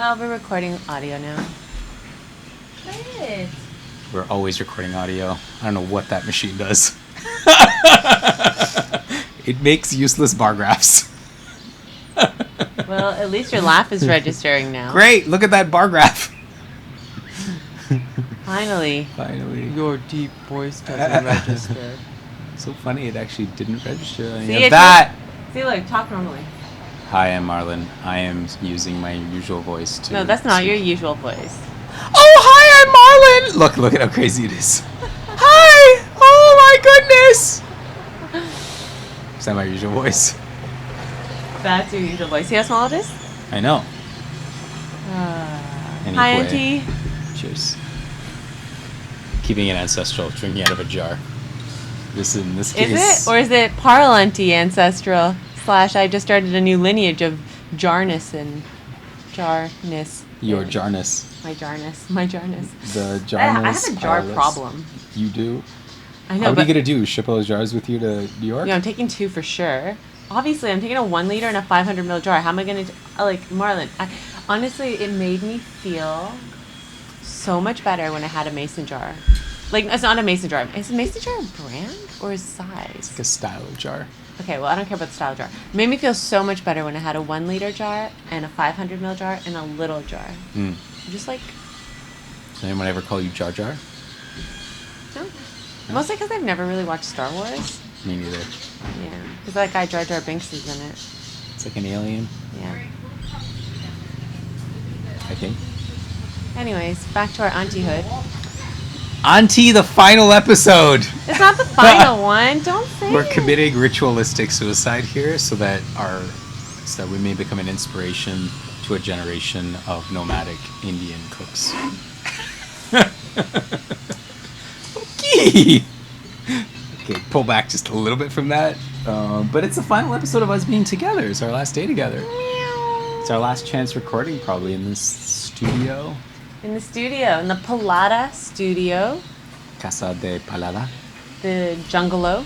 Well, we're recording audio now. Good. We're always recording audio. I don't know what that machine does. It makes useless bar graphs. Well, at least your laugh is registering now. Great! Look at that bar graph. Finally. Your deep voice doesn't register. So funny, it actually didn't register any See, of that. See, look, talk normally. Hi, I'm Marlon. I am using my usual voice to... No, that's not your usual voice. Oh, hi, I'm Marlon! Look at how crazy it is. Hi! Oh my goodness! Is that my usual voice? That's your usual voice. See how small it is? I know. Hi, Auntie. Cheers. Keeping it ancestral, drinking out of a jar. This in this case. Is it? Or is it Parul Auntie ancestral? / I just started a new lineage of jarness and jarness. Your jarness. My jarness. My jarness. The jarness. I have a jar pilus. problem. You do? I know. What are you going to do? Ship those jars with you to New York? Yeah, I'm taking 2 for sure. Obviously, I'm taking a 1 liter and a 500 ml jar. How am I going to... Like, Marlon, honestly, it made me feel so much better when I had a mason jar. Like, it's not a mason jar. Is a mason jar a brand or a size? It's like a style of jar. Okay, well, I don't care about the style jar. It made me feel so much better when I had a 1 liter jar and a 500 ml jar and a little jar. Just like... Does anyone ever call you Jar Jar? No. Mostly because I've never really watched Star Wars. Me neither. Yeah. Because that guy Jar Jar Binks is in it. It's like an alien, Yeah. I think. Anyways, back to our auntie-hood. Auntie, the final episode! It's not the final one. Don't say We're it. committing ritualistic suicide here so that we may become an inspiration to a generation of nomadic Indian cooks. Okay. Okay, pull back just a little bit from that. But it's the final episode of us being together. It's our last day together. It's our last chance recording probably in this studio. In the studio, in the Palada studio. Casa de Palada. The Jungalo.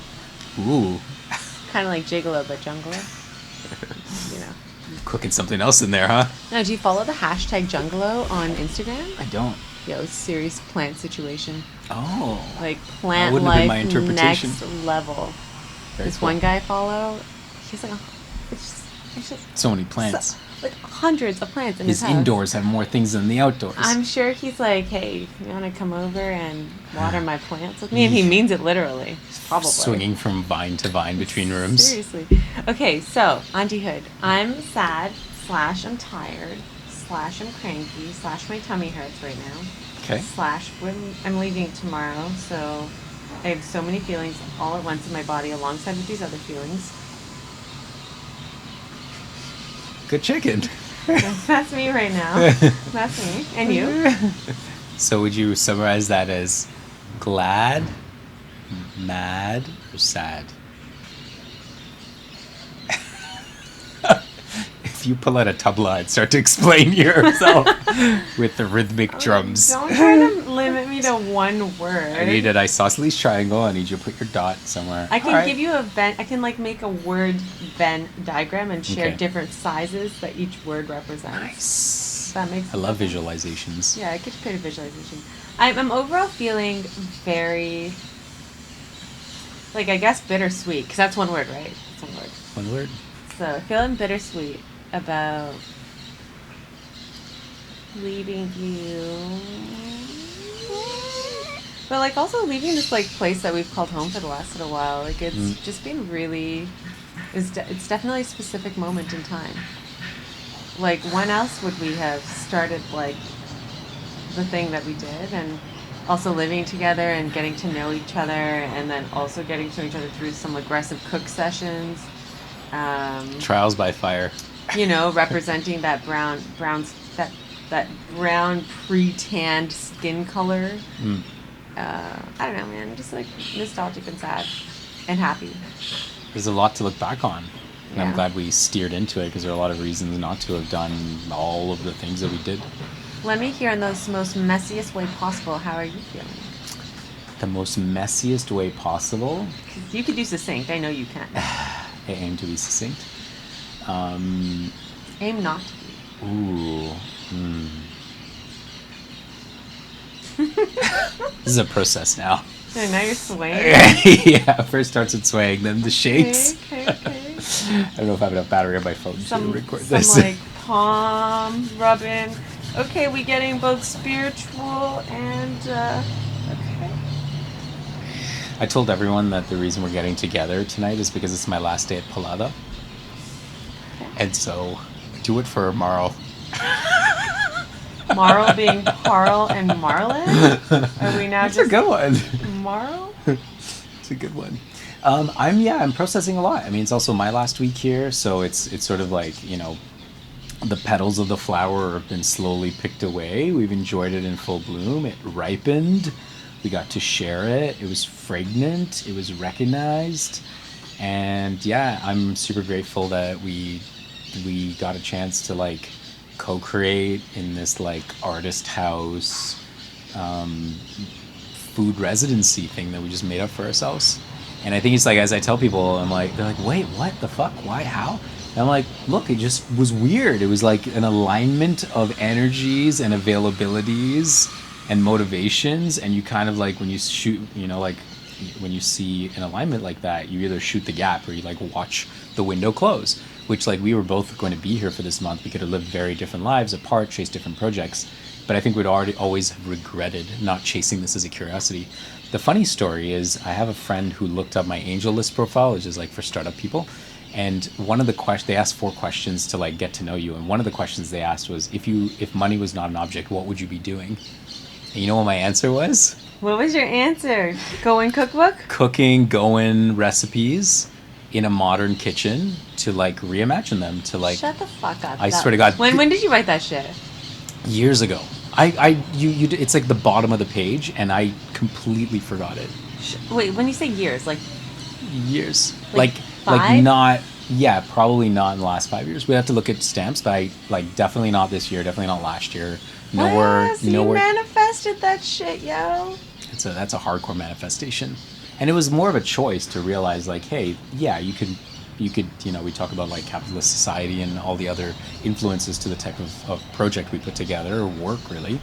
Ooh. Kind of like Gigolo, but Jungalo. You know. Cooking something else in there, huh? Now, do you follow the hashtag Jungalo on Instagram? I don't. Yo, it's serious plant situation. Oh. Like plant That wouldn't have been my life interpretation. next level. Very This cool. one guy I follow, he's like, it's just So many plants. like hundreds of plants in His house. indoors have more things than the outdoors. I'm sure he's like, hey, you want to come over and water my plants with me? And he means it literally. Probably. Swinging from vine to vine between rooms. Seriously. Okay, so, Auntie Hood. I'm sad, / I'm tired, / I'm cranky, / my tummy hurts right now. Okay. / I'm leaving tomorrow, so I have so many feelings all at once in my body alongside with these other feelings. Good chicken. That's me right now. That's me. And you? So would you summarize that as glad, mad, or sad? If you pull out a tabla and start to explain yourself with the rhythmic drums. Don't try to limit me to one word. I need an isosceles triangle. I need you to put your dot somewhere. I can All right. give you a Venn. I can like make a word Venn diagram and share Okay. different sizes that each word represents. Nice. That makes I love visualizations. Yeah, I could create a visualization. I'm overall feeling very, like, I guess bittersweet, because that's one word, right? That's one word. One word. So feeling bittersweet about leaving you, but like also leaving this like place that we've called home for the last little while. Like it's just been really, it's definitely a specific moment in time. Like when else would we have started like the thing that we did, and also living together and getting to know each other, and then also getting to know each other through some aggressive cook sessions. Trials by fire. You know, representing that brown pre-tanned skin color. I don't know, man. Just like nostalgic and sad and happy. There's a lot to look back on. And Yeah. I'm glad we steered into it because there are a lot of reasons not to have done all of the things that we did. Let me hear in the most messiest way possible. How are you feeling? The most messiest way possible. 'Cause you could do succinct. I know you can. I aim to be succinct. Aim not to be. Ooh. This is a process now. So now you're swaying. Yeah, first starts with swaying, then the shakes. Okay. I don't know if I have enough battery on my phone to record some this. like palm rubbing. Okay, we getting both spiritual and okay. I told everyone that the reason we're getting together tonight is because it's my last day at Palada. And so, do it for Marl. Marl being Parul and Marlon? Are we now That's just a good one. Marl? It's a good one. I'm processing a lot. I mean, it's also my last week here, so it's sort of like, you know, the petals of the flower have been slowly picked away. We've enjoyed it in full bloom. It ripened. We got to share it. It was fragrant. It was recognized. And yeah, I'm super grateful that we got a chance to like co-create in this like artist house food residency thing that we just made up for ourselves. And I think it's like, as I tell people, I'm like, they're like, wait, what the fuck? Why? How? And I'm like, look, it just was weird. It was like an alignment of energies and availabilities and motivations. And you kind of like, when you shoot, you know, like when you see an alignment like that, you either shoot the gap or you like watch the window close, which like we were both going to be here for this month. We could have lived very different lives apart, chased different projects. But I think we'd always have regretted not chasing this as a curiosity. The funny story is I have a friend who looked up my angel list profile, which is like for startup people. And one of the questions, they asked 4 questions to like get to know you. And one of the questions they asked was, if money was not an object, what would you be doing? And you know what my answer was? What was your answer? Goan cookbook? Cooking Goan recipes in a modern kitchen to like reimagine them, to like... Shut the fuck up. I swear to God. When did you write that shit? Years ago. It's like the bottom of the page, and I completely forgot it. Wait, when you say years, like... Years. Like 5? Like not... Yeah, probably not in the last 5 years. We have to look at stamps, but I like definitely not this year, definitely not last year. Nowhere. You manifested that shit, yo. That's a hardcore manifestation. And it was more of a choice to realize like, hey, yeah, you could, you know, we talk about like capitalist society and all the other influences to the type of project we put together, or work really.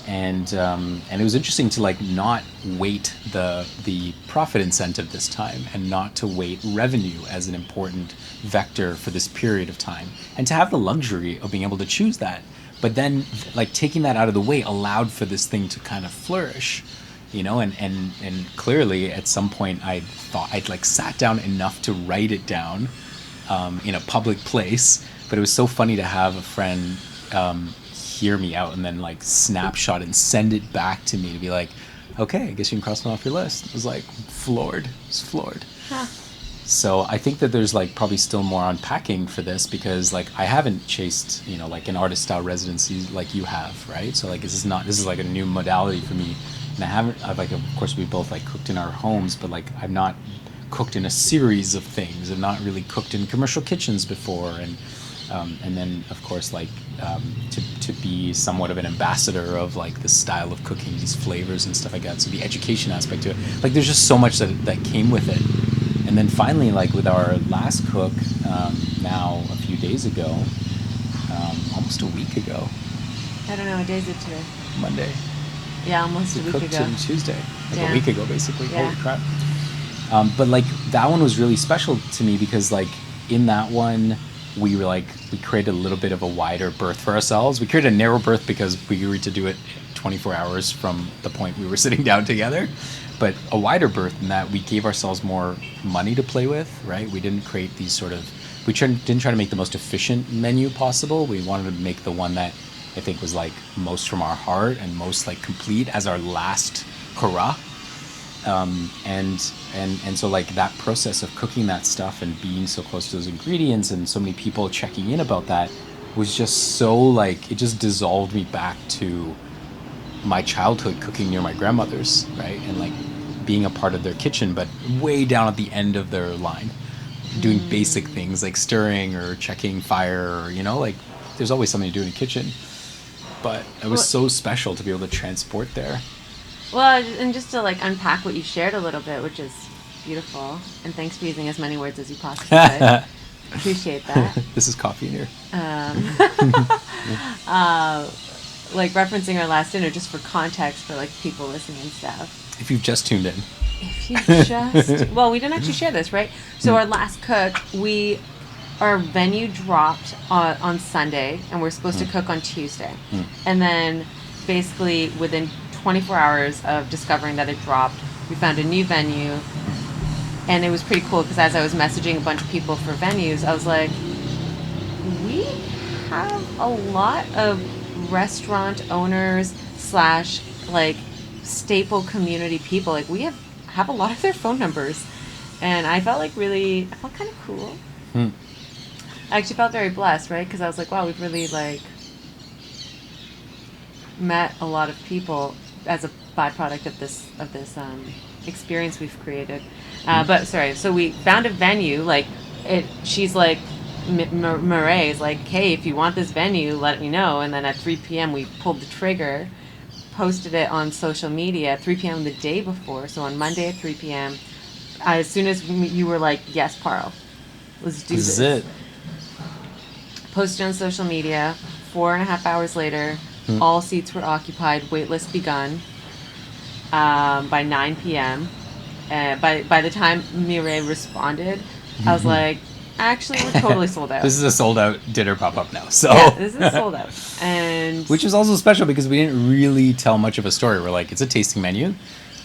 And it was interesting to like not weight the profit incentive this time, and not to weight revenue as an important vector for this period of time, and to have the luxury of being able to choose that. But then like taking that out of the way allowed for this thing to kind of flourish. You know, and clearly at some point I thought I'd like sat down enough to write it down in a public place. But it was so funny to have a friend hear me out and then like snapshot and send it back to me to be like, okay, I guess you can cross them off your list. I was like floored. I was floored. Huh. So I think that there's like probably still more unpacking for this, because like I haven't chased, you know, like an artist style residency like you have, right? So like this is like a new modality for me. And I've like, of course we both like cooked in our homes, but like I've not cooked in a series of things. I've not really cooked in commercial kitchens before. And then of course like to be somewhat of an ambassador of like the style of cooking, these flavors and stuff like that. So the education aspect to it, like there's just so much that came with it. And then finally, like with our last cook, now a few days ago, almost a week ago. I don't know, what day is it today? Monday. Yeah, almost a week cooked ago. on Tuesday, like Damn. a week ago, basically. Yeah. Holy crap! But like that one was really special to me because like in that one we created a little bit of a wider berth for ourselves. We created a narrow berth because we agreed to do it 24 hours from the point we were sitting down together, but a wider berth in that we gave ourselves more money to play with. Right? We didn't create these sort of didn't try to make the most efficient menu possible. We wanted to make the one that I think was like most from our heart and most like complete as our last hurrah. And so like that process of cooking that stuff and being so close to those ingredients and so many people checking in about that was just so like, it just dissolved me back to my childhood cooking near my grandmother's, right? And like being a part of their kitchen, but way down at the end of their line, doing basic things like stirring or checking fire, or, you know, like there's always something to do in the kitchen. But it was so special to be able to transport there. Well, and just to like unpack what you shared a little bit, which is beautiful, and thanks for using as many words as you possibly could. Appreciate that. This is coffee in here. Like referencing our last dinner just for context for like people listening and stuff. If you've just tuned in. If you just well, we didn't actually share this, right? So our last cook, our venue dropped on Sunday, and we're supposed to cook on Tuesday, and then basically within 24 hours of discovering that it dropped, we found a new venue, and it was pretty cool because as I was messaging a bunch of people for venues, I was like, we have a lot of restaurant owners / like staple community people. Like we have a lot of their phone numbers, and I felt kind of cool. I actually felt very blessed, right? Because I was like, wow, we've really like met a lot of people as a byproduct of this experience we've created. But sorry, so we found a venue. Like she's like, Murray's like, hey, if you want this venue, let me know. And then at 3 p.m. we pulled the trigger, posted it on social media. 3 p.m. the day before, so on Monday at 3 p.m. As soon as you were like, yes, Parul, let's do this. This is it. Posted on social media. 4.5 hours later, all seats were occupied. Waitlist begun by 9 p.m. By the time Mireille responded, I was like, actually, we're totally sold out. This is a sold out dinner pop up now. So yeah, this is sold out, and which is also special because we didn't really tell much of a story. We're like, it's a tasting menu.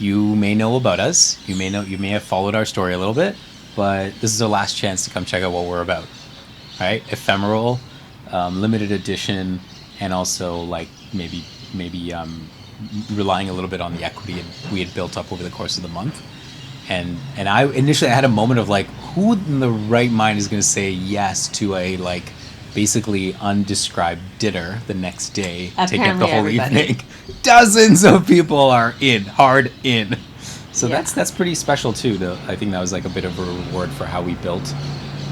You may know about us. You may have followed our story a little bit, but this is our last chance to come check out what we're about. Right? Ephemeral, limited edition, and also like maybe relying a little bit on the equity we had built up over the course of the month. And I initially had a moment of like, who in the right mind is going to say yes to a like basically undescribed dinner the next day, taking up the whole evening? Dozens of people are hard in. So yeah. That's pretty special too. I think that was like a bit of a reward for how we built,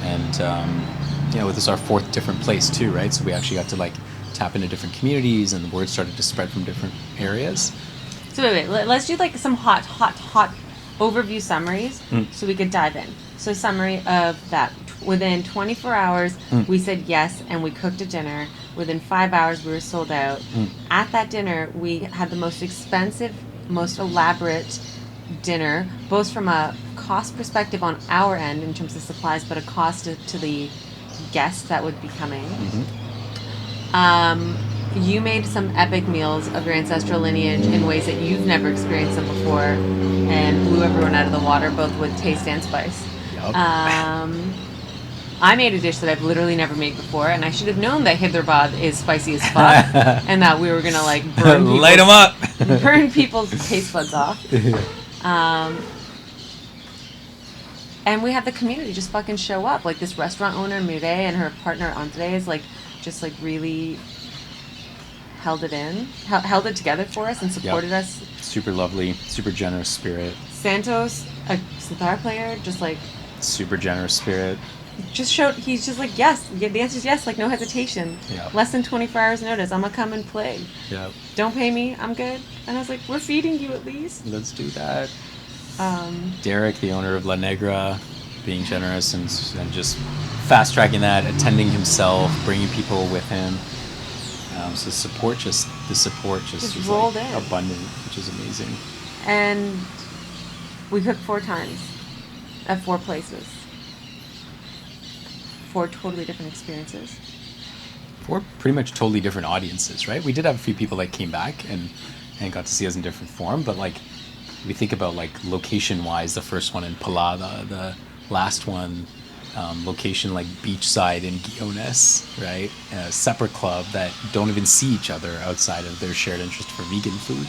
and this is our 4th different place too, right? So we actually got to like tap into different communities, and the word started to spread from different areas. So wait, let's do like some hot overview summaries so we could dive in. So summary of that. Within 24 hours, we said yes, and we cooked a dinner. Within 5 hours, we were sold out. At that dinner, we had the most expensive, most elaborate dinner, both from a cost perspective on our end in terms of supplies, but a cost to the guests that would be coming. You made some epic meals of your ancestral lineage in ways that you've never experienced them before, and blew everyone out of the water, both with taste and spice. Yep. I made a dish that I've literally never made before, and I should have known that Hyderabad is spicy as fuck, and that we were gonna like light them up, burn people's taste buds off. And we had the community just fucking show up, like this restaurant owner Mireille and her partner Andres, like just like really held it together for us and supported us. Super lovely, super generous spirit. Santos, a sitar player, just like super generous spirit. Just showed, he's just like, yes, the answer is yes, like no hesitation. Yep. Less than 24 hours notice, I'm gonna come and play. Yep. Don't pay me, I'm good. And I was like, we're feeding you at least. Let's do that. Derek, the owner of La Negra, being generous and just fast tracking that, attending himself, bringing people with him. So the support just was rolled like in, abundant, which is amazing. And we cooked 4 times at 4 places. 4 totally different experiences. 4 pretty much totally different audiences, right? We did have a few people that came back and got to see us in different form, but like we think about like location-wise, the first one in Palada, the last one location like beachside in Goan, right? A separate club that don't even see each other outside of their shared interest for vegan food.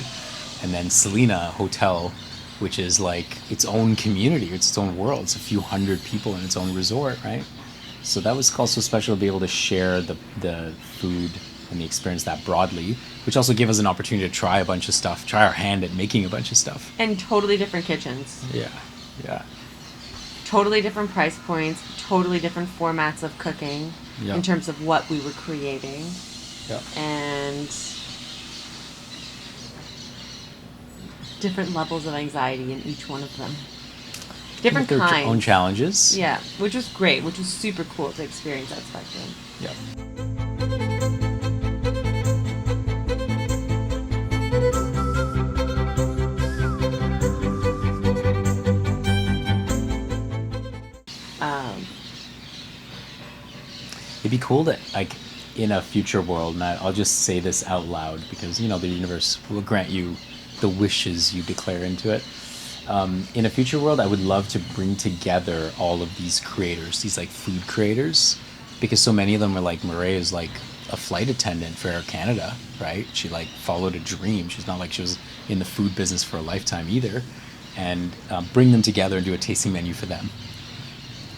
And then Selena Hotel, which is like its own community, it's its own world. It's a few hundred people in its own resort, right? So that was also special to be able to share the food and the experience that broadly, which also gave us an opportunity to try a bunch of stuff, try our hand at making a bunch of stuff. And totally different kitchens. Yeah. Totally different price points, totally different formats of cooking in terms of what we were creating. Yep. And different levels of anxiety in each one of them. different with their kinds. own challenges. Yeah, which was great, which was super cool to experience that spectrum. Yeah. It'd be cool to, like, in a future world, and I'll just say this out loud because, you know, the universe will grant you the wishes you declare into it. In a future world, I would love to bring together all of these creators, these like food creators, because so many of them are like, Murray is like a flight attendant for Air Canada, right? She like followed a dream. She's not like she was in the food business for a lifetime either. And bring them together and do a tasting menu for them,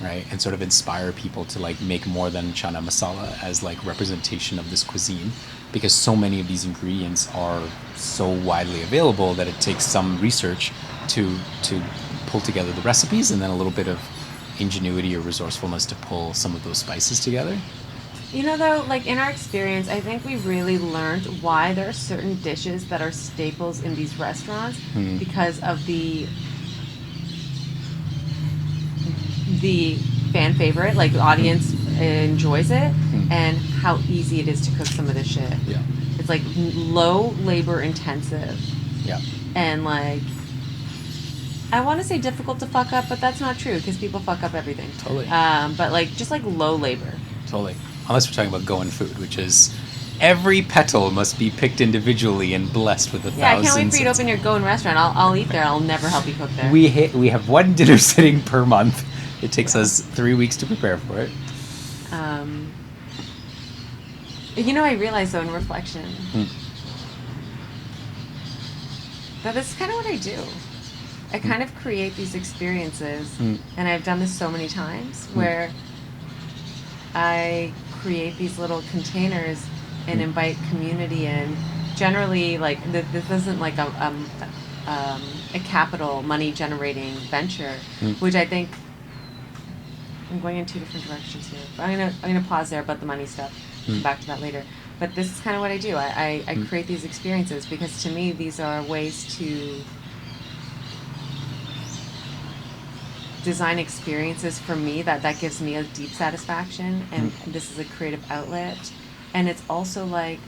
right? And sort of inspire people to like make more than chana masala as like representation of this cuisine, because so many of these ingredients are so widely available that it takes some research to pull together the recipes, and then a little bit of ingenuity or resourcefulness to pull some of those spices together. You know, though, like in our experience, I think we really learned why there are certain dishes that are staples in these restaurants because of the fan favorite, like the audience enjoys it, and how easy it is to cook some of this shit. Yeah. It's like low labor intensive. Yeah. And like, I want to say difficult to fuck up, but that's not true because people fuck up everything. Totally. But like, just like low labor. Totally. Unless we're talking about Goan food, which is every petal must be picked individually and blessed with Yeah, I thousands. can't wait for you to open your Goan restaurant. I'll eat there. I'll never help you cook there. We have one dinner sitting per month. It takes us 3 weeks to prepare for it. You know, I realized though in reflection that this is kind of what I do. I kind of create these experiences, and I've done this so many times where I create these little containers and invite community in. Generally, like this isn't like a capital money generating venture, which I think I'm going in two different directions here. But I'm gonna pause there about the money stuff. Come back to that later. But this is kind of what I do. I create these experiences because to me these are ways to design experiences for me that gives me a deep satisfaction, and this is a creative outlet, and it's also like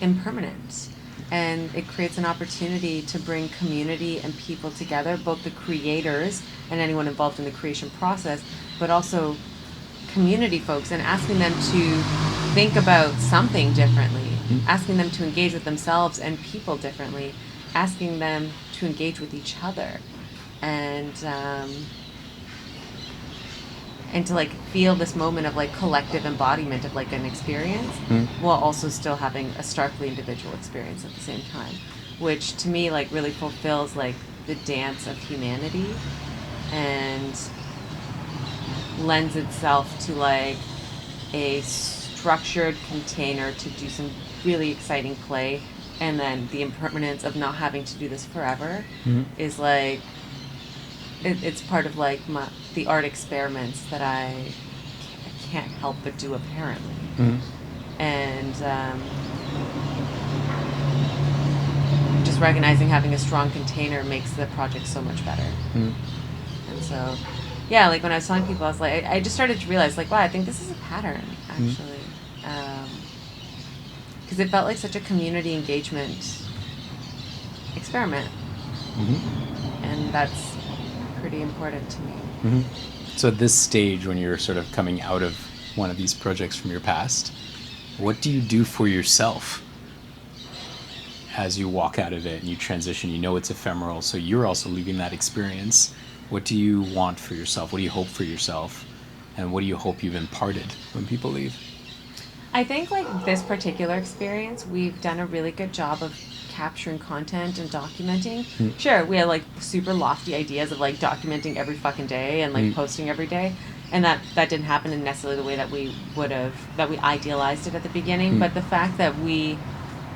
impermanent, and it creates an opportunity to bring community and people together, both the creators and anyone involved in the creation process, but also community folks, and asking them to think about something differently, asking them to engage with themselves and people differently, asking them to engage with each other, and to like feel this moment of like collective embodiment of like an experience while also still having a starkly individual experience at the same time, which to me like really fulfills like the dance of humanity and lends itself to like a structured container to do some really exciting play, and then the impermanence of not having to do this forever is like it's part of like the art experiments that I can't help but do apparently. And just recognizing having a strong container makes the project so much better. And so yeah, like when I was telling people, I was like, I just started to realize like, wow, I think this is a pattern actually, because it felt like such a community engagement experiment, and that's pretty important to me. So at this stage, when you're sort of coming out of one of these projects from your past, what do you do for yourself as you walk out of it and you transition? You know it's ephemeral, so you're also leaving that experience. What do you want for yourself? What do you hope for yourself? And what do you hope you've imparted when people leave? I think like this particular experience, we've done a really good job of capturing content and documenting. Sure, we had like super lofty ideas of like documenting every fucking day and like posting every day, and that didn't happen in necessarily the way that we would have, that we idealized it at the beginning. But the fact that we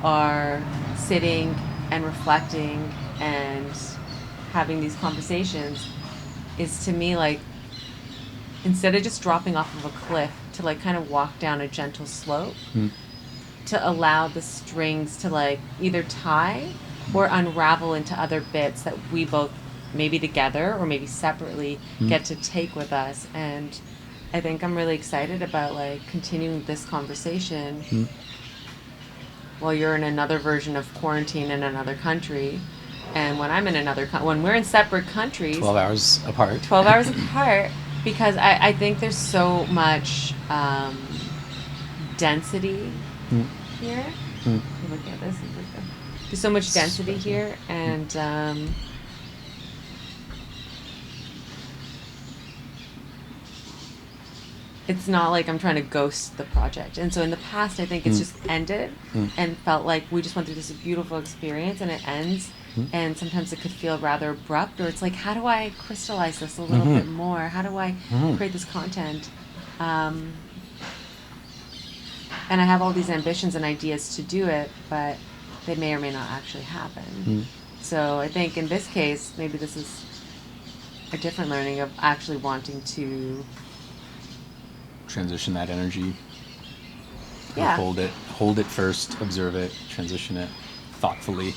are sitting and reflecting and having these conversations is to me like, instead of just dropping off of a cliff, to like kind of walk down a gentle slope, to allow the strings to like either tie or unravel into other bits that we both maybe together or maybe separately get to take with us. And I think I'm really excited about like continuing this conversation while you're in another version of quarantine in another country, and when I'm in another when we're in separate countries, 12 hours apart. 12 hours apart, because I think there's so much density here. You're looking at this. There's so much density here, and it's not like I'm trying to ghost the project. And so in the past, I think it's just ended and felt like we just went through this beautiful experience and it ends. And sometimes it could feel rather abrupt, or it's like, how do I crystallize this a little bit more? How do I create this content? And I have all these ambitions and ideas to do it, but they may or may not actually happen. So I think in this case, maybe this is a different learning of actually wanting to transition that energy. Yeah. Hold it first, observe it, transition it thoughtfully.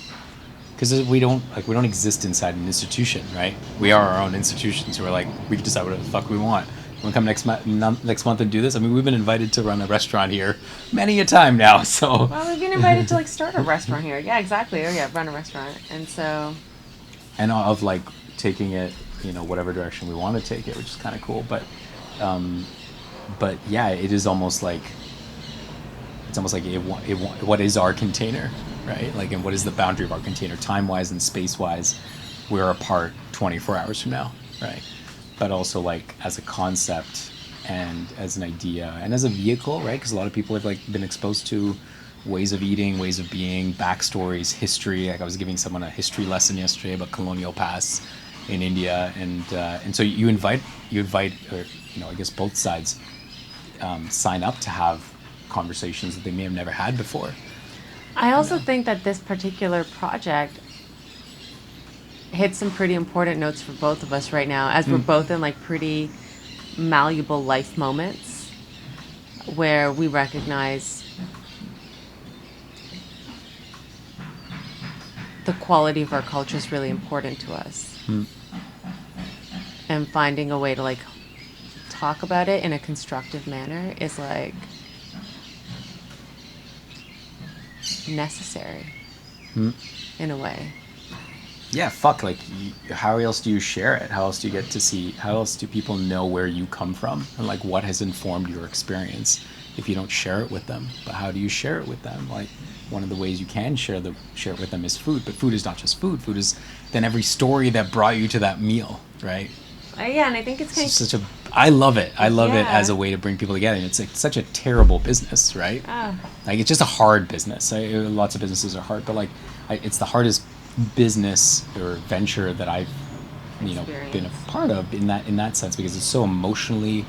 Because we don't exist inside an institution, right? We are our own institutions. We're like, we can decide whatever the fuck we want. Want to come next month and do this? I mean, we've been invited to run a restaurant here many a time now. So well, we've been invited to like start a restaurant here. Yeah, exactly. Oh yeah, run a restaurant, and so. And of like taking it, whatever direction we want to take it, which is kind of cool. But yeah, it is almost like what is our container, right? Like, and what is the boundary of our container, time-wise and space-wise? We're apart 24 hours from now, right? But also like as a concept and as an idea and as a vehicle, right? Because a lot of people have like been exposed to ways of eating, ways of being, backstories, history. Like I was giving someone a history lesson yesterday about colonial past in India, and so you invite, or I guess both sides sign up to have conversations that they may have never had before. I also think that this particular project hits some pretty important notes for both of us right now, as we're both in like pretty malleable life moments where we recognize the quality of our culture is really important to us. And finding a way to like talk about it in a constructive manner is like necessary in a way. Yeah, fuck, like, how else do you share it? How else do you get to see, how else do people know where you come from and like what has informed your experience if you don't share it with them? But how do you share it with them? Like, one of the ways you can share it with them is food, but food is not just food. Food is then every story that brought you to that meal, right? Yeah, and I think it's kind of I love it. I love it as a way to bring people together. And it's like such a terrible business, right? Like, it's just a hard business. Lots of businesses are hard, but like, it's the hardest business or venture that I've, been a part of in that sense, because it's so emotionally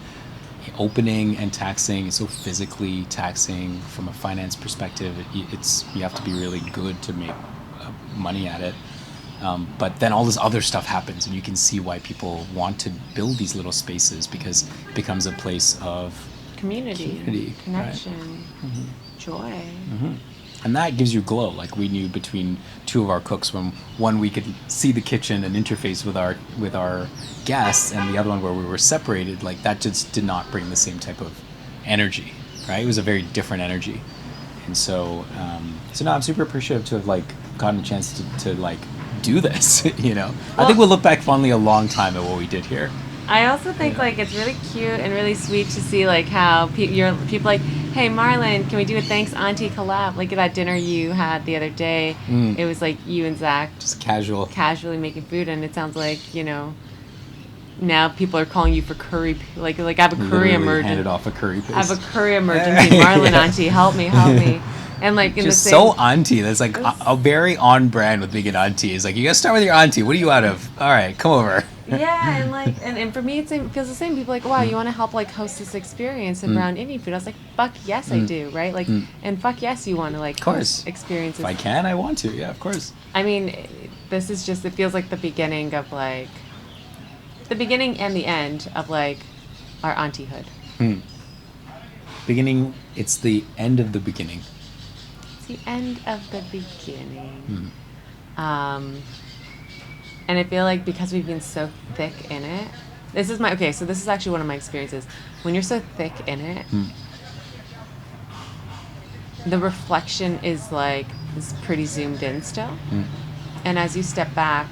opening and taxing. It's so physically taxing from a finance perspective. You have to be really good to make money at it. But then all this other stuff happens, and you can see why people want to build these little spaces, because it becomes a place of community connection, right? Joy. And that gives you glow. Like, we knew between two of our cooks, when one we could see the kitchen and interface with our guests, and the other one where we were separated, like that just did not bring the same type of energy, right? It was a very different energy. And so no, I'm super appreciative to have like gotten a chance to like do this, Well, I think we'll look back fondly a long time at what we did here. I also think like it's really cute and really sweet to see like how people like, hey Marlon, can we do a thanks auntie collab? Like at that dinner you had the other day, it was like you and Zach just casually making food, and it sounds like now people are calling you for curry. Like I have a curry emergency. Handed off a curry paste. I have a curry emergency. Marlon auntie, help me. And like in just the same, so auntie. That's like a very on brand with being an auntie. It's like, you gotta start with your auntie. What are you out of? All right, come over. Yeah, and like and for me it feels the same. People are like, wow, you want to help like host this experience around Indian food? I was like, fuck yes, I do, right? Like, and fuck yes, you want to like host experiences. If I can, I want to. Yeah, of course. I mean, this is just, it feels like the beginning of like the beginning and the end of like our auntie-hood. Beginning. It's the end of the beginning. The end of the beginning. And I feel like because we've been so thick in it, this is actually one of my experiences. When you're so thick in it, the reflection is pretty zoomed in still. And as you step back,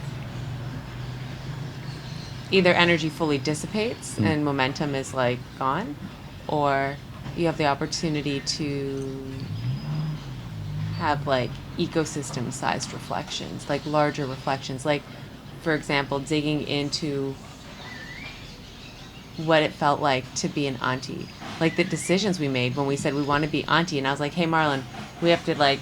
either energy fully dissipates and momentum is like gone, or you have the opportunity to have like ecosystem sized reflections, like larger reflections, like for example digging into what it felt like to be an auntie, like the decisions we made when we said we want to be auntie. And I was like, hey Marlon, we have to like,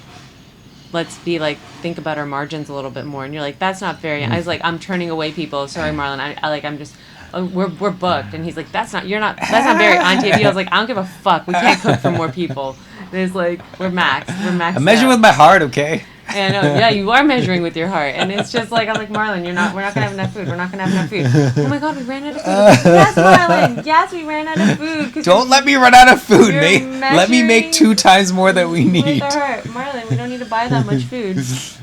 let's be like, think about our margins a little bit more. And you're like, that's not very, I was like, I'm turning away people, sorry Marlon, I'm just, we're booked. And he's like, that's not very auntie of you. I was like, I don't give a fuck, we can't cook for more people. And it's like, we're maxed I measure with my heart, okay? I know, yeah, you are measuring with your heart. And it's just like, I'm like, Marlon, we're not going to have enough food. We're not going to have enough food. Oh my God, we ran out of food. Yes, Marlon. Yes, we ran out of food. Don't let me run out of food, mate. Let me make 2 times more than we need. With our heart. Marlon, we don't need to buy that much food.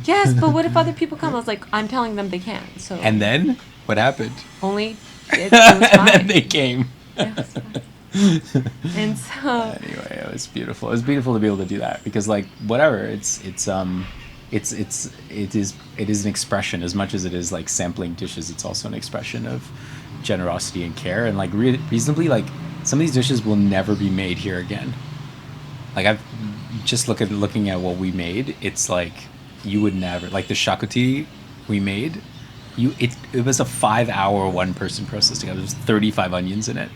Yes, but what if other people come? I was like, I'm telling them they can't. So. And then, what happened? It was fine. And then they came. It was fine. And so. Anyway, it was beautiful. It was beautiful to be able to do that because, like, whatever, it is an expression as much as it is like sampling dishes. It's also an expression of generosity and care, and like reasonably, like some of these dishes will never be made here again. Like I've just looking at what we made. It's like you would never, like the shakuti we made. It was a 5-hour 1-person process together. There's 35 onions in it,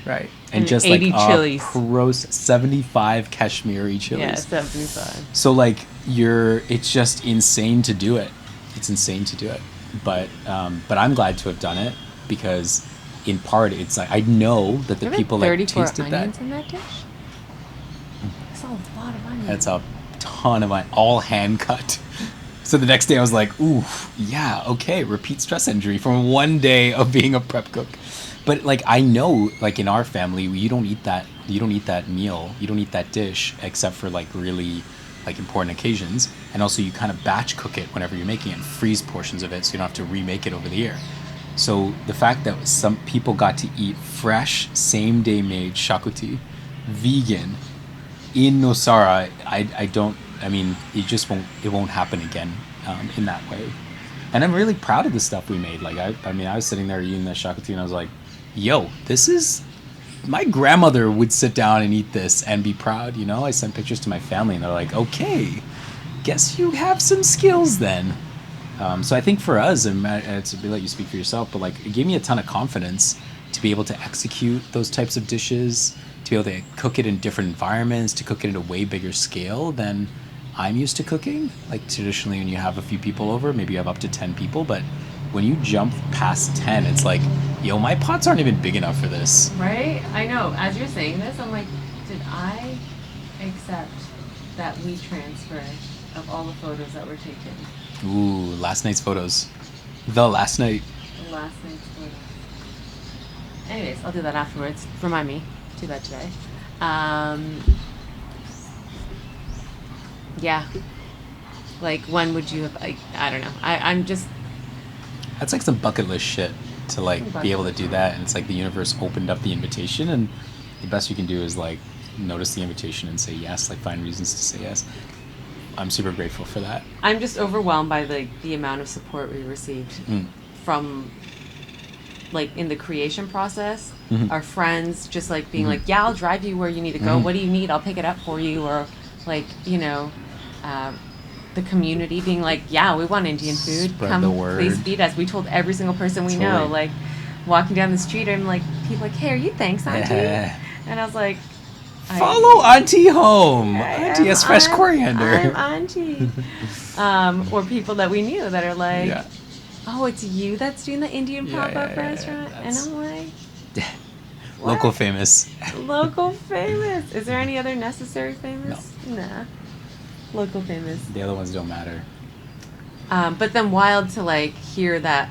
right? And just 80 like chilies. Gross 75 Kashmiri chilies. Yeah, 75. So like it's just insane to do it. It's insane to do it. But I'm glad to have done it because in part it's like I know that the people that tasted that. 34 onions in that dish? That's a lot of onions. That's a ton of onions, all hand cut. So the next day I was like, ooh, yeah, okay, repeat stress injury from one day of being a prep cook. But like I know, like in our family, you don't eat that meal, you don't eat that dish except for like really like important occasions, and also you kind of batch cook it whenever you're making it and freeze portions of it so you don't have to remake it over the year. So the fact that some people got to eat fresh, same day made shakuti, vegan, in Nosara, it won't happen again in that way. And I'm really proud of the stuff we made. Like I was sitting there eating the shakuti and I was like, yo, this is, my grandmother would sit down and eat this and be proud, you know? I sent pictures to my family and they're like, okay, guess you have some skills then. So I think for us, and it's a bit let you speak for yourself, but like it gave me a ton of confidence to be able to execute those types of dishes, to be able to cook it in different environments, to cook it at a way bigger scale than I'm used to cooking. Like traditionally when you have a few people over, maybe you have up to 10 people, but when you jump past 10, it's like, yo, my pots aren't even big enough for this. Right? I know. As you're saying this, I'm like, did I accept that WeTransfer of all the photos that were taken? Ooh, last night's photos. The last night's photos. Anyways, I'll do that afterwards. Remind me to do that today. Yeah. Like, when would you have, I don't know. I'm just... That's like some bucket list shit to like be able to do that, and it's like the universe opened up the invitation, and the best you can do is like notice the invitation and say yes, like find reasons to say yes. I'm super grateful for that. I'm just overwhelmed by the amount of support we received from like in the creation process. Our friends just like being like, yeah, I'll drive you where you need to go. What do you need? I'll pick it up for you. Or like, you know, the community being like, yeah, we want Indian food. Spread Come, the word. Please feed us. We told every single person we know. Like, walking down the street, and like people like, hey, are you thanks, Auntie? And I was like, follow Auntie home. Auntie has fresh coriander. I'm Auntie. Or people that we knew that are like, oh, it's you that's doing the Indian pop-up restaurant? And I'm like, local famous. Local famous. Is there any other necessary famous? No. Nah. Local famous. The other ones don't matter. But then wild to like hear that.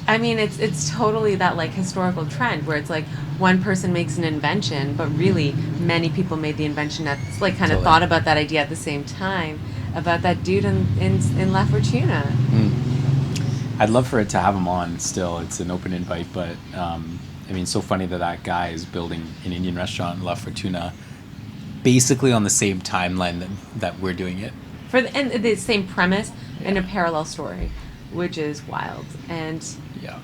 I mean, it's totally that like historical trend where it's like one person makes an invention, but really many people made the invention that's like kind of thought about that idea at the same time about that dude in La Fortuna. I'd love for it to have him on still. It's an open invite, but I mean, so funny that that guy is building an Indian restaurant in La Fortuna basically on the same timeline that we're doing it. And the same premise and a parallel story, which is wild. And Yeah.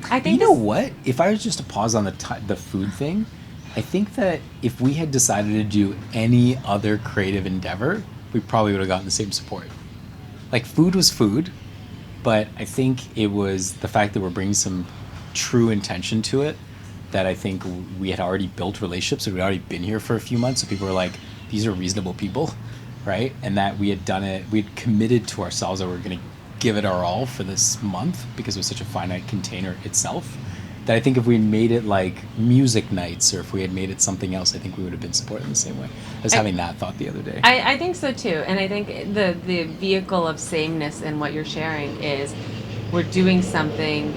I think You know what? If I was just to pause on the food thing, I think that if we had decided to do any other creative endeavor, we probably would have gotten the same support. Like, food was food, but I think it was the fact that we're bringing some true intention to it, that I think we had already built relationships, and we'd already been here for a few months, so people were like, these are reasonable people, right? And that we had done it, we'd committed to ourselves that we were going to give it our all for this month because it was such a finite container itself, that I think if we made it like music nights, or if we had made it something else, I think we would have been supported in the same way. I was having that thought the other day. I think so too. And I think the vehicle of sameness in what you're sharing is we're doing something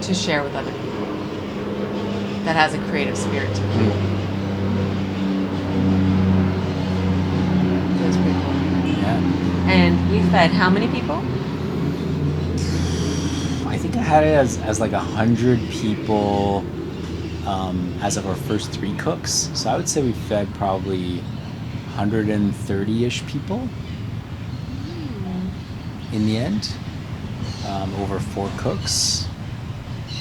to share with other people that has a creative spirit to it. That's pretty cool. Yeah. And we fed how many people? I think I had it as like 100 people as of our first 3 cooks. So I would say we fed probably 130-ish people in the end, over 4 cooks.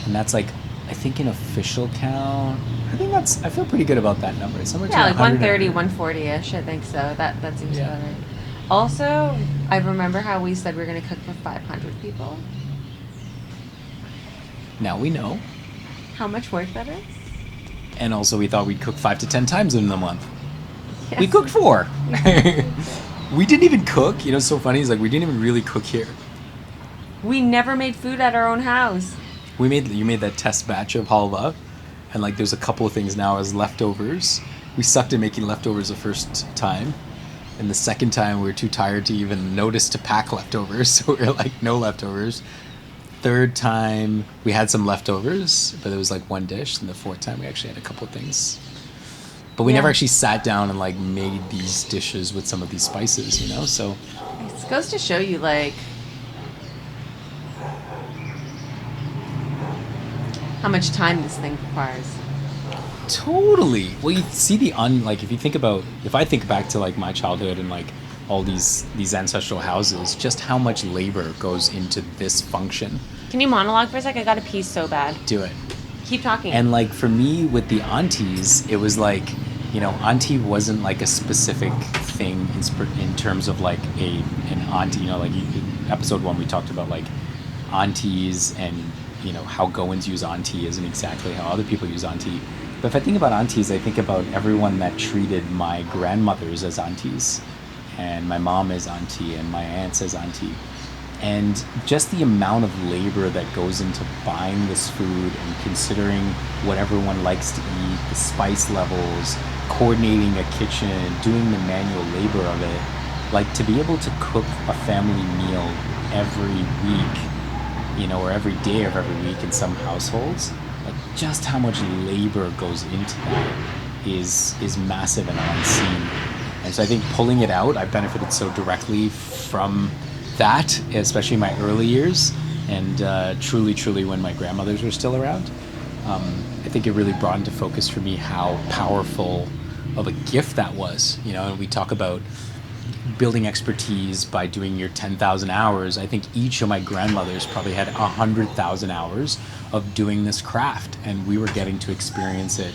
And that's like, I think an official count, I feel pretty good about that number. Somewhere Yeah, like 130, 100. 140-ish, I think so. That seems Yeah. about right. Also, I remember how we said we were going to cook for 500 people. Now we know. How much work that is? And also we thought we'd cook 5 to 10 times in the month. Yes. We cooked 4. We didn't even cook. You know, what's so funny is like we didn't even really cook here. We never made food at our own house. You made that test batch of halva, and like there's a couple of things now as leftovers. We sucked at making leftovers the first time, and the second time we were too tired to even notice to pack leftovers, so we were like, no leftovers. Third time we had some leftovers, but it was like one dish, and the fourth time we actually had a couple of things. But we never actually sat down and like made these dishes with some of these spices, you know? So It goes to show you like how much time this thing requires. totally. Well, you see like if I think back to like my childhood and like all these ancestral houses, just how much labor goes into this function. Can you monologue for a sec? I got to pee so bad. Do it. Keep talking. And like for me with the aunties, it was like, you know, auntie wasn't like a specific thing in terms of like an auntie, you know, like episode 1 we talked about like aunties and, you know, how Goans use auntie isn't exactly how other people use auntie. But if I think about aunties, I think about everyone that treated my grandmothers as aunties, and my mom as auntie, and my aunts as auntie. And just the amount of labor that goes into buying this food and considering what everyone likes to eat, the spice levels, coordinating a kitchen, doing the manual labor of it, like to be able to cook a family meal every week, you know, or every day of every week in some households, like just how much labor goes into that is massive and unseen. And so I think pulling it out, I benefited so directly from that, especially in my early years, and truly when my grandmothers were still around. I think it really brought into focus for me how powerful of a gift that was. You know, and we talk about building expertise by doing your 10,000 hours. I think each of my grandmothers probably had 100,000 hours of doing this craft, and we were getting to experience it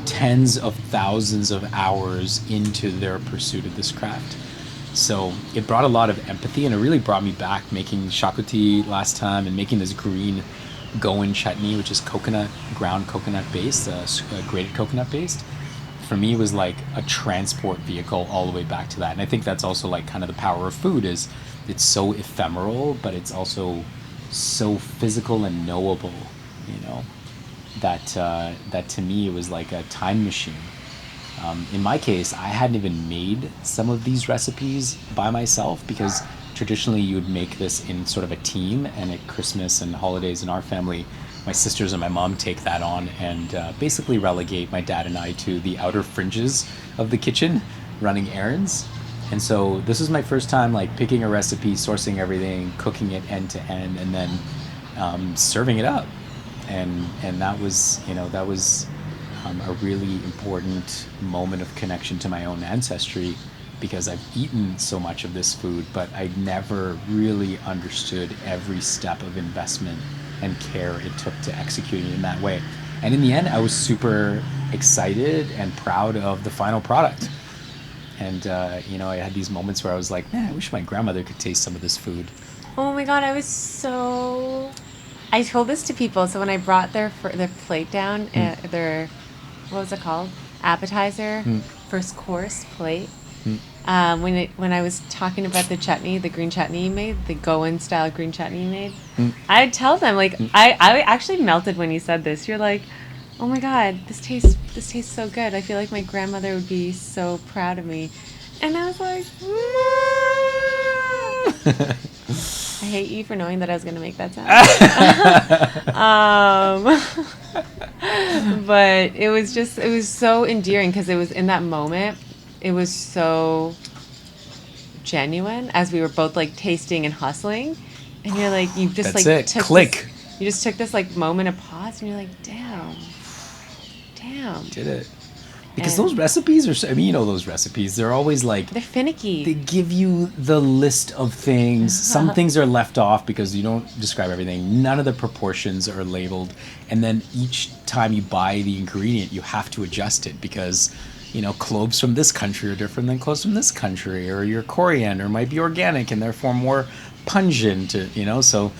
tens of thousands of hours into their pursuit of this craft. So it brought a lot of empathy, and it really brought me back making shakuti last time and making this green Goan chutney, which is ground coconut based, grated coconut based. For me, was like a transport vehicle all the way back to that. And I think that's also like kind of the power of food, is it's so ephemeral, but it's also so physical and knowable, you know, that to me it was like a time machine. In my case, I hadn't even made some of these recipes by myself, because traditionally you would make this in sort of a team, and at Christmas and holidays in our family, my sisters and my mom take that on and basically relegate my dad and I to the outer fringes of the kitchen, running errands. And so this is my first time like picking a recipe, sourcing everything, cooking it end to end, and then serving it up. And that was, that was a really important moment of connection to my own ancestry, because I've eaten so much of this food, but I never really understood every step of investment and care it took to execute it in that way. And in the end, I was super excited and proud of the final product. And, I had these moments where I was like, man, I wish my grandmother could taste some of this food. Oh my God, I told this to people. So when I brought their plate down, their, what was it called? Appetizer, first course plate. When I was talking about the chutney, the green chutney you made, the Goan style green chutney you made, I'd tell them, like, I actually melted when you said this. You're like, oh my God, this tastes so good. I feel like my grandmother would be so proud of me. And I was like, I hate you for knowing that I was going to make that sound. But it was so endearing, because it was in that moment, it was so genuine as we were both like tasting and hustling. And you're like, you just That's like it. Click. You just took this like moment of pause, and you're like, damn. Did it. Because those recipes are, those recipes, they're always like, they're finicky. They give you the list of things. Some things are left off because you don't describe everything. None of the proportions are labeled. And then each time you buy the ingredient, you have to adjust it, because, cloves from this country are different than cloves from this country, or your coriander might be organic and therefore more pungent, so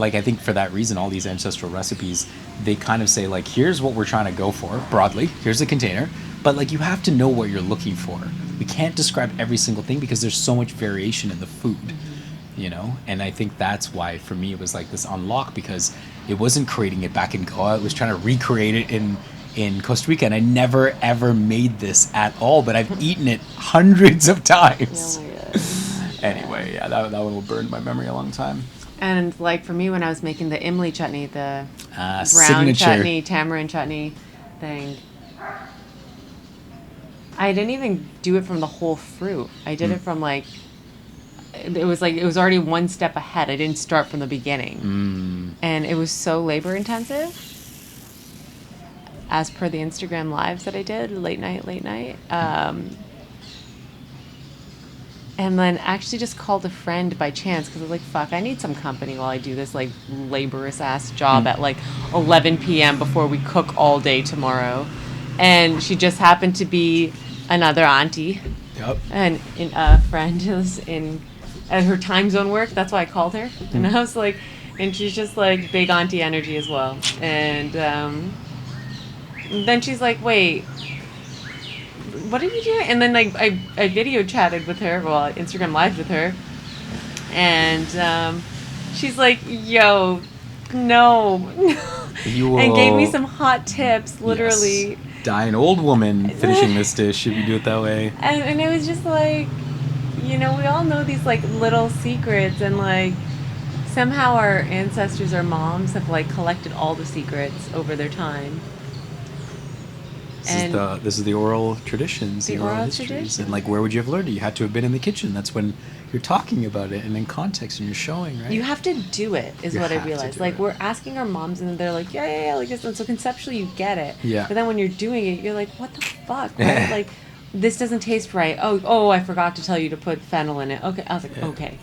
I think for that reason, all these ancestral recipes, they kind of say, like, here's what we're trying to go for broadly. Here's the container. But, like, you have to know what you're looking for. We can't describe every single thing because there's so much variation in the food, And I think that's why, for me, it was like this unlock, because it wasn't creating it back in Goa. It was trying to recreate it in Costa Rica. And I never, ever made this at all. But I've eaten it hundreds of times. Oh my God. Anyway, yeah, that one will burn in my memory a long time. And like for me, when I was making the imli chutney, the brown signature chutney, tamarind chutney thing, I didn't even do it from the whole fruit. I did it from it was already one step ahead. I didn't start from the beginning. And it was so labor intensive, as per the Instagram lives that I did, late night. And then actually just called a friend by chance, because I was like, fuck, I need some company while I do this like laborious ass job at like 11 p.m. before we cook all day tomorrow. And she just happened to be another auntie. Yep. And a friend who's at her time zone work. That's why I called her. And I was like, and she's just like big auntie energy as well. And then she's like, wait, what are you doing? And then like I video chatted with her, well, Instagram live with her, and she's like, yo, no. And gave me some hot tips, literally. Yes. Die an old woman finishing this dish if you do it that way. And it was just like, we all know these like little secrets, and like somehow our ancestors, our moms, have like collected all the secrets over their time. This is the oral traditions, the oral histories. Tradition. And like, where would you have learned it? You had to have been in the kitchen. That's when you're talking about it and in context and you're showing, right? You have to do it, is what I realized. Like, we're asking our moms, and they're like, yeah, like this. And so conceptually, you get it. Yeah. But then when you're doing it, you're like, what the fuck? Right? Like, this doesn't taste right. Oh, I forgot to tell you to put fennel in it. Okay. I was like, okay.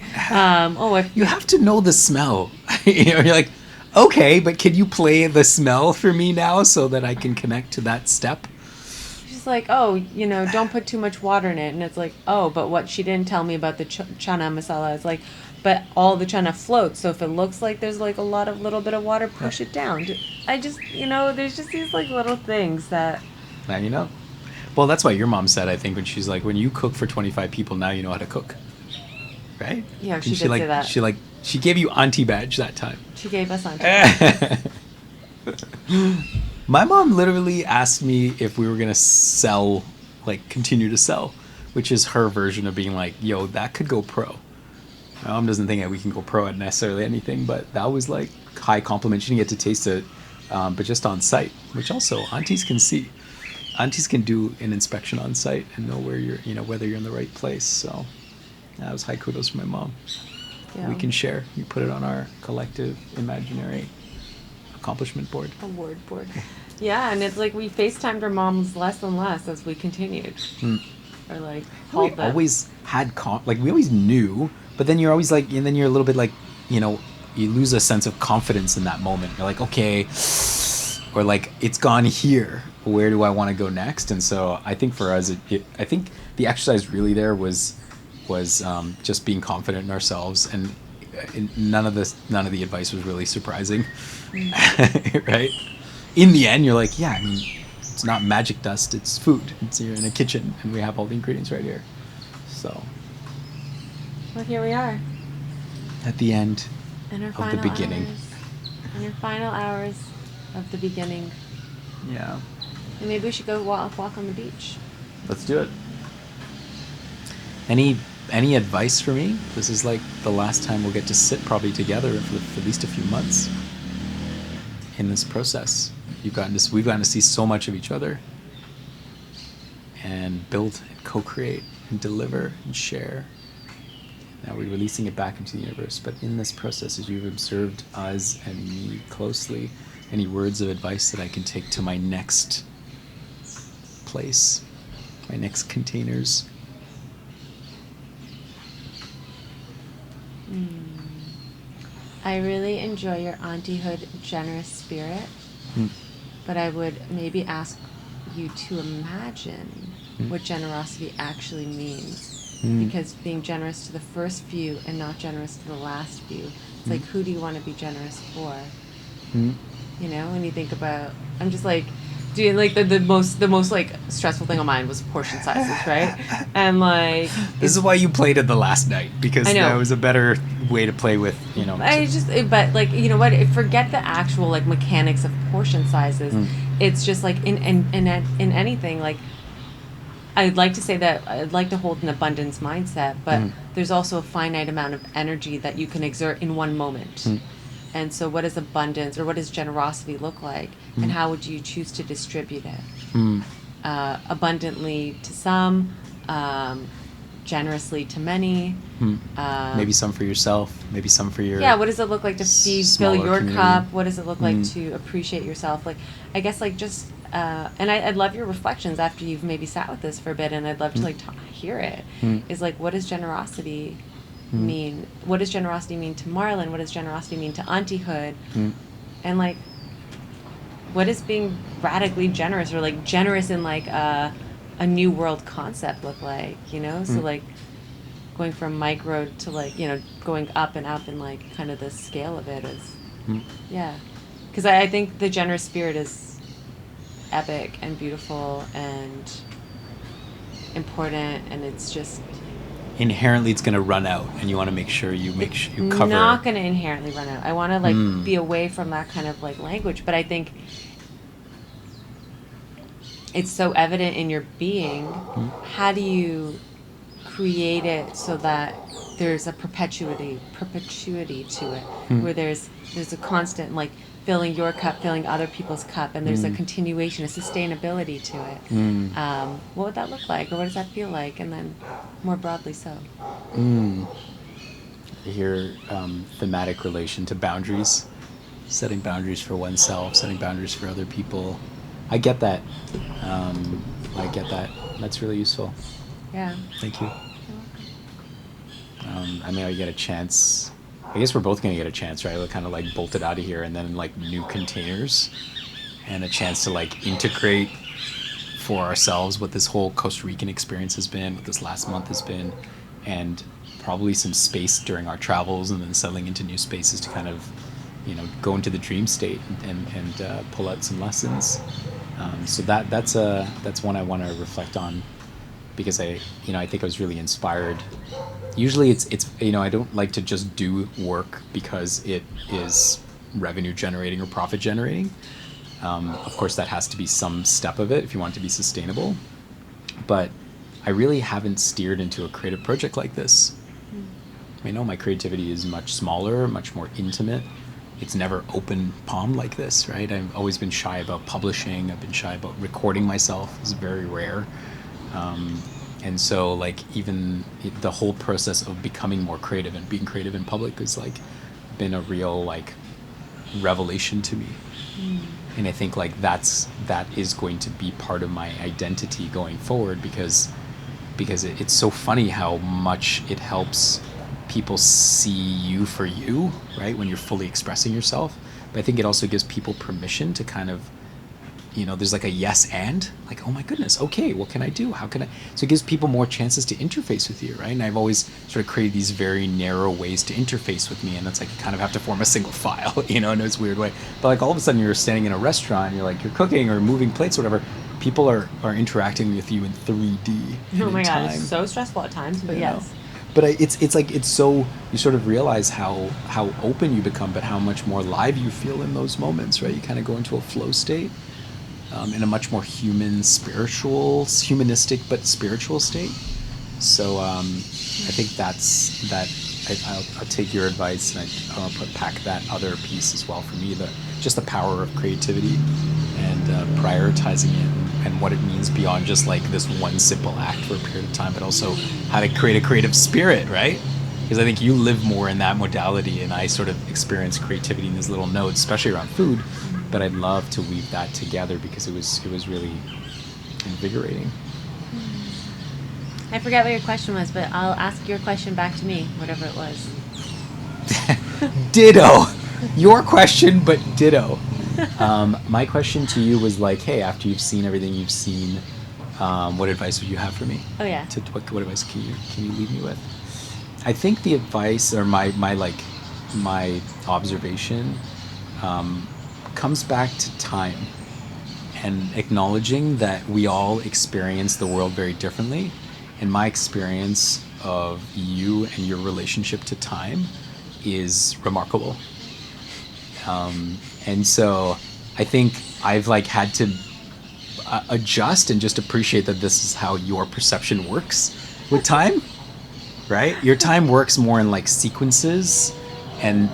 You have to know the smell. You're like, okay, but can you play the smell for me now so that I can connect to that step? She's like, don't put too much water in it. And it's like, oh, but what she didn't tell me about the chana masala is like, but all the chana floats. So if it looks like there's like a little bit of water, push it down. I just, there's just these like little things that. Now you know. Well, that's why your mom said, I think, when she's like, when you cook for 25 people, now you know how to cook. Right? Yeah, she did say that. She gave you auntie badge that time. She gave us auntie badge. My mom literally asked me if we were going to sell, like continue to sell, which is her version of being like, yo, that could go pro. My mom doesn't think that we can go pro at necessarily anything, but that was like high compliment. She didn't get to taste it, but just on site, which also aunties can see. aunties can do an inspection on site and know where you're, whether you're in the right place. So that was high kudos for my mom. Yeah. We can share. We put it on our collective imaginary accomplishment board. Award board. Yeah, and it's like we FaceTimed our moms less and less as we continued. Or like We always had we always knew, but then you're always like, and then you're a little bit like, you lose a sense of confidence in that moment. You're like, okay, or like it's gone here. Where do I want to go next? And so I think for us, I think the exercise really there was just being confident in ourselves, and none of the advice was really surprising, right? In the end, you're like, yeah, I mean, it's not magic dust, it's food. You're in a kitchen, and we have all the ingredients right here. So, well, here we are. At the end In our of final the beginning. In our final hours of the beginning. Yeah. And maybe we should go walk on the beach. Let's do it. Any advice for me? This is like the last time we'll get to sit probably together for at least a few months in this process. We've gotten to see so much of each other and build and co-create and deliver and share. Now we're releasing it back into the universe. But in this process, as you've observed us and me closely, any words of advice that I can take to my next place, my next containers? I really enjoy your auntyhood generous spirit, but I would maybe ask you to imagine what generosity actually means. Because being generous to the first few and not generous to the last few, it's like, who do you want to be generous for? When you think about, I'm just like, doing like the most like stressful thing on mine was portion sizes, right? And like, this is why you played it the last night, because that was a better way to play with, but like, you know what? Forget the actual like mechanics of portion sizes. It's just like in anything. Like, I'd like to say that I'd like to hold an abundance mindset, but there's also a finite amount of energy that you can exert in one moment. And so what does abundance or what does generosity look like? And how would you choose to distribute it? Abundantly to some, generously to many. Maybe some for yourself, maybe some for your what does it look like to fill your community. cup? What does it look like to appreciate yourself? Like, I guess like just, and I'd love your reflections after you've maybe sat with this for a bit, and I'd love to like hear it. Is like, what does generosity mean? What does generosity mean to Marlon? What does generosity mean to auntyhood? And like, what is being radically generous or like generous in like a new world concept look like? So like going from micro to like going up and up in like kind of the scale of it is because I think the generous spirit is epic and beautiful and important, and it's just inherently it's going to run out, and you want to make sure you cover. Not going to inherently run out. I want to like be away from that kind of like language, but I think it's so evident in your being. How do you create it so that there's a perpetuity to it, where there's a constant like filling your cup, filling other people's cup, and there's a continuation, a sustainability to it. What would that look like, or what does that feel like? And then more broadly so. I hear thematic relation to boundaries, setting boundaries for oneself, setting boundaries for other people. I get that. That's really useful. Yeah. Thank you. I mean, I get a chance. I guess we're both going to get a chance, right? We're kind of like bolted out of here, and then like new containers, and a chance to like integrate for ourselves what this whole Costa Rican experience has been, what this last month has been, and probably some space during our travels, and then settling into new spaces to kind of, go into the dream state and pull out some lessons. So that's one I want to reflect on, because I think I was really inspired. Usually it's I don't like to just do work because it is revenue generating or profit generating. Of course, that has to be some step of it if you want it to be sustainable. But I really haven't steered into a creative project like this. I know my creativity is much smaller, much more intimate, it's never open palm like this, right? I've always been shy about publishing. I've been shy about recording myself. It's very rare. And so like even the whole process of becoming more creative and being creative in public has like been a real like revelation to me. And I think like that is going to be part of my identity going forward, because it's so funny how much it helps people see you for you, right, when you're fully expressing yourself. But I think it also gives people permission to kind of, there's like a yes and, like, oh my goodness, okay, what can I do? How can I? So it gives people more chances to interface with you, right? And I've always sort of created these very narrow ways to interface with me, and that's like you kind of have to form a single file, in this weird way. But like all of a sudden you're standing in a restaurant, and you're cooking or moving plates or whatever, people are interacting with you in 3D. Oh my god, it's so stressful at times, but yes. But it's so, you sort of realize how open you become, but how much more live you feel in those moments, right? You kind of go into a flow state, in a much more humanistic but spiritual state. So I think I'll take your advice, and I'll pack that other piece as well for me, just the power of creativity and prioritizing it, and what it means beyond just like this one simple act for a period of time, but also how to create a creative spirit, right? Because I think you live more in that modality, and I sort of experience creativity in these little nodes, especially around food. But I'd love to weave that together, because it was really invigorating. I forget what your question was, but I'll ask your question back to me, whatever it was. Ditto. Your question, but ditto. My question to you was like, hey, after you've seen everything you've seen, what advice would you have for me? Oh yeah. What advice can you leave me with? I think the advice, or my observation, comes back to time, and acknowledging that we all experience the world very differently. And my experience of you and your relationship to time is remarkable. And so I think I've had to adjust and just appreciate that this is how your perception works with time, right? Your time works more in sequences and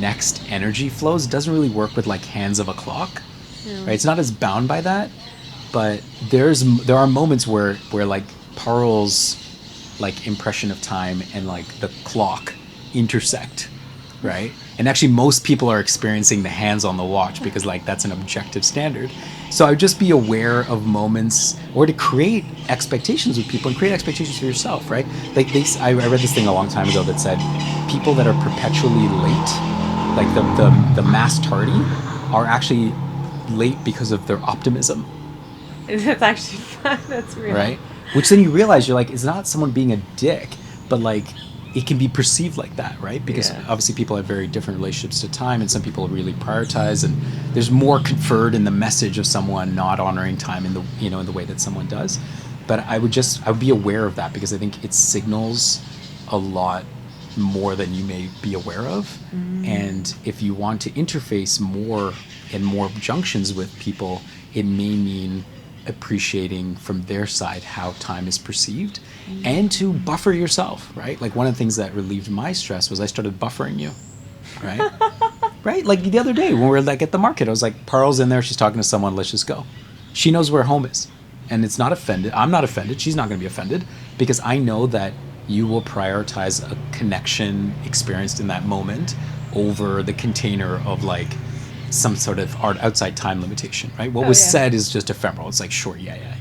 next energy flows. It doesn't really work with hands of a clock, right? It's not as bound by that, but there are moments where Parul's impression of time and the clock intersect, right? And actually most people are experiencing the hands on the watch, because that's an objective standard. So I would just be aware of moments, or to create expectations with people and create expectations for yourself, right? I read this thing a long time ago that said people that are perpetually late, the mass tardy, are actually late because of their optimism. That's actually fun. That's real. Right? Which then you realize you're it's not someone being a dick, but it can be perceived like that, right? Because obviously people have very different relationships to time, and some people really prioritize, and there's more conferred in the message of someone not honoring time in the in the way that someone does. But I would be aware of that, because I think it signals a lot more than you may be aware of. And if you want to interface more and more junctions with people, it may mean appreciating from their side how time is perceived, and to buffer yourself, right? One of the things that relieved my stress was I started buffering you, right? Right? The other day when we were at the market, I was Parul's in there, she's talking to someone, let's just go. She knows where home is, and it's not offended. I'm not offended. She's not going to be offended, because I know that you will prioritize a connection experienced in that moment over the container of some sort of outside time limitation, right? What was said is just ephemeral. It's sure, yeah.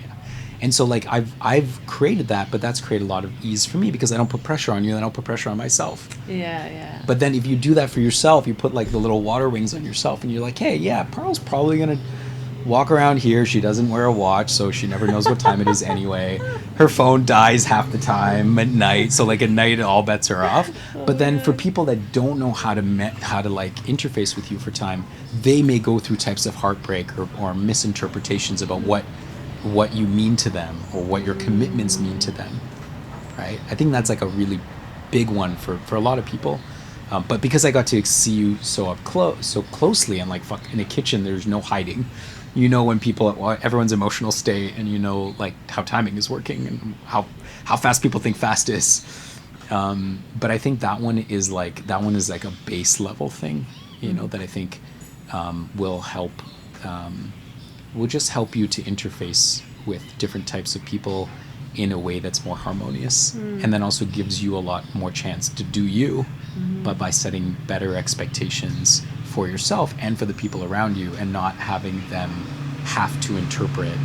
And so I've created that, but that's created a lot of ease for me, because I don't put pressure on you, and I don't put pressure on myself. Yeah. But then if you do that for yourself, you put the little water wings on yourself, and you're hey, yeah, Parul's probably gonna walk around here. She doesn't wear a watch, so she never knows what time it is anyway. Her phone dies half the time at night, so at night all bets are off. But then for people that don't know how to interface with you for time, they may go through types of heartbreak or misinterpretations about what you mean to them, or what your commitments mean to them, right? I think that's a really big one for a lot of people. But because I got to see you so closely, and in a kitchen, there's no hiding. When everyone's emotional state, and how timing is working, and how fast people think fast is. But I think that one is a base level thing, you know, that I think will help, will just help you to interface with different types of people in a way that's more harmonious, and then also gives you a lot more chance to do you, but by setting better expectations for yourself and for the people around you, and not having them have to interpret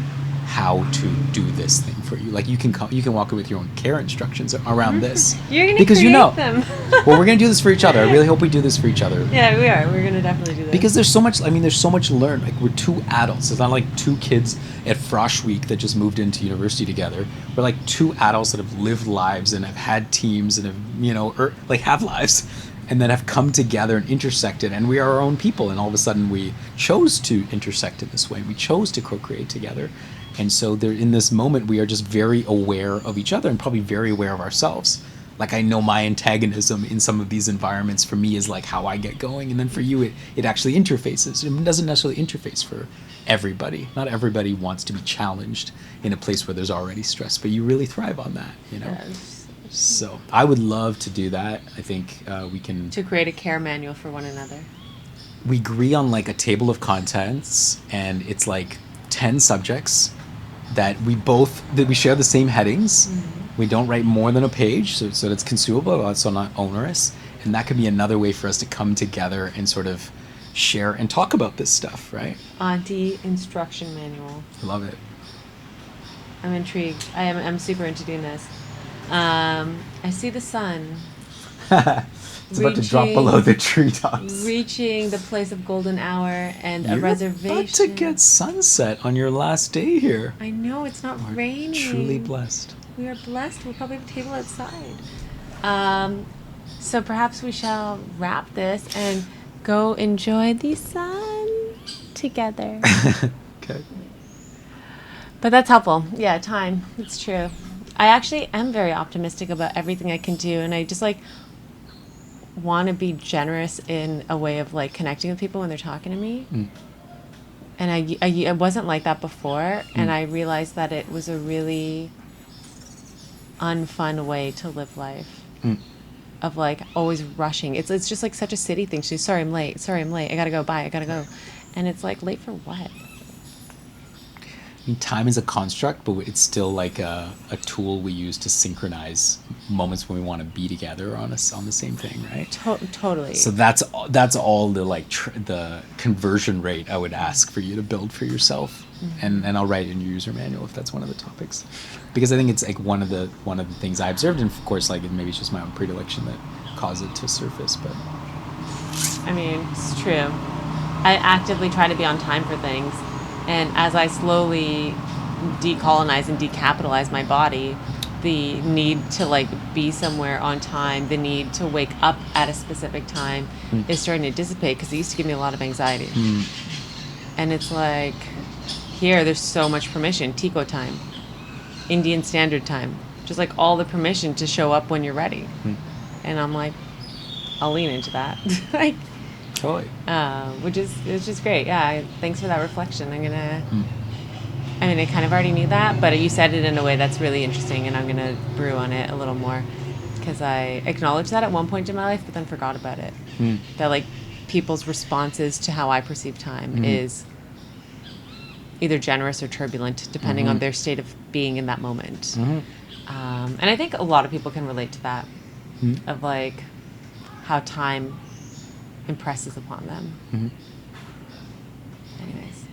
how to do this thing for you. Like you can walk in with your own care instructions around this. You're gonna because create you know them. well, we're gonna do this for each other. I really hope we do this for each other. Yeah, we are. We're gonna definitely do this. Because there's so much, I mean, there's so much to learn. Like, we're two adults. It's not like two kids at Frosh Week that just moved into university together. We're like two adults that have lived lives and have had teams and have, you know, like have lives, and then have come together and intersected, and we are our own people. And all of a sudden we chose to intersect in this way. We chose to co-create together. And so there, in this moment, we are just very aware of each other and probably very aware of ourselves. Like, I know my antagonism in some of these environments for me is like how I get going. And then for you, it actually interfaces. It doesn't necessarily interface for everybody. Not everybody wants to be challenged in a place where there's already stress, but you really thrive on that, you know? Yes. So I would love to do that. I think we can... To create a care manual for one another. We agree on like a table of contents, and it's like 10 subjects that we share the same headings. We don't write more than a page, so it's consumable, also not onerous. And that could be another way for us to come together and sort of share and talk about this stuff, right? Auntie instruction manual. I love it. I'm intrigued. I'm super into doing this. I see the sun. It's about to drop below the treetops. Reaching the place of golden hour and You're a reservation. about to get sunset on your last day here. I know, it's not We're raining. truly blessed. We are blessed. We'll probably have a table outside. So perhaps we shall wrap this and go enjoy the sun together. Okay. But that's helpful. Yeah, time. It's true. I actually am very optimistic about everything I can do, and I just like want to be generous in a way of like connecting with people when they're talking to me. And I wasn't like that before, and I realized that it was a really unfun way to live life. Of like always rushing. It's just like such a city thing. She's sorry I'm late. I gotta go. Bye. I gotta go. And it's like, late for what? I mean, time is a construct, but it's still like a tool we use to synchronize moments when we want to be together on the same thing, right? Totally. So that's all the like the conversion rate I would ask for you to build for yourself, and I'll write it in your user manual if that's one of the topics, because I think it's like one of the things I observed, and of course, like maybe it's just my own predilection that caused it to surface, but I mean, it's true. I actively try to be on time for things. And as I slowly decolonize and decapitalize my body, the need to like be somewhere on time, the need to wake up at a specific time is starting to dissipate, because it used to give me a lot of anxiety. And it's like, here, there's so much permission. Tico time, Indian Standard Time, just like all the permission to show up when you're ready. And I'm like, I'll lean into that. Like, totally. Which is great. Yeah, thanks for that reflection. I'm gonna. I mean, I kind of already knew that, but you said it in a way that's really interesting, and I'm gonna brew on it a little more, because I acknowledged that at one point in my life, but then forgot about it. That like people's responses to how I perceive time is either generous or turbulent, depending on their state of being in that moment. And I think a lot of people can relate to that, of like how time impresses upon them. Anyways,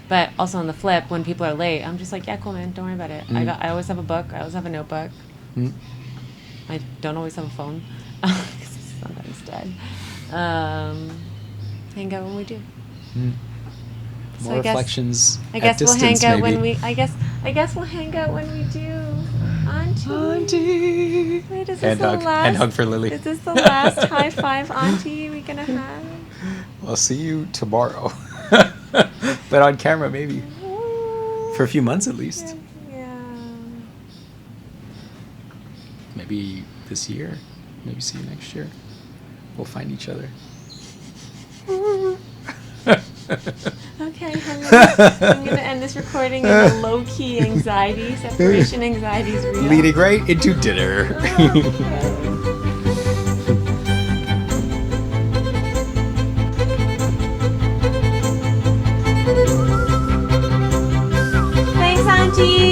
but also on the flip, when people are late, I'm just like, yeah, cool, man, don't worry about it. I always have a book. I always have a notebook. I don't always have a phone, because it's sometimes dead. Hang out when we do. More reflections. I guess at we'll distance, hang out maybe. when we. I guess we'll hang out when we do. Auntie. Wait, is this Hand the hug. last? Hand hug for Lily. Is this the last high five, Auntie, we gonna have? I'll see you tomorrow. But on camera, maybe. For a few months at least. Yeah. Maybe this year. Maybe see you next year. We'll find each other. Okay, I'm gonna end this recording in a low-key anxiety. Separation anxiety is real. Leading right into dinner. Okay. see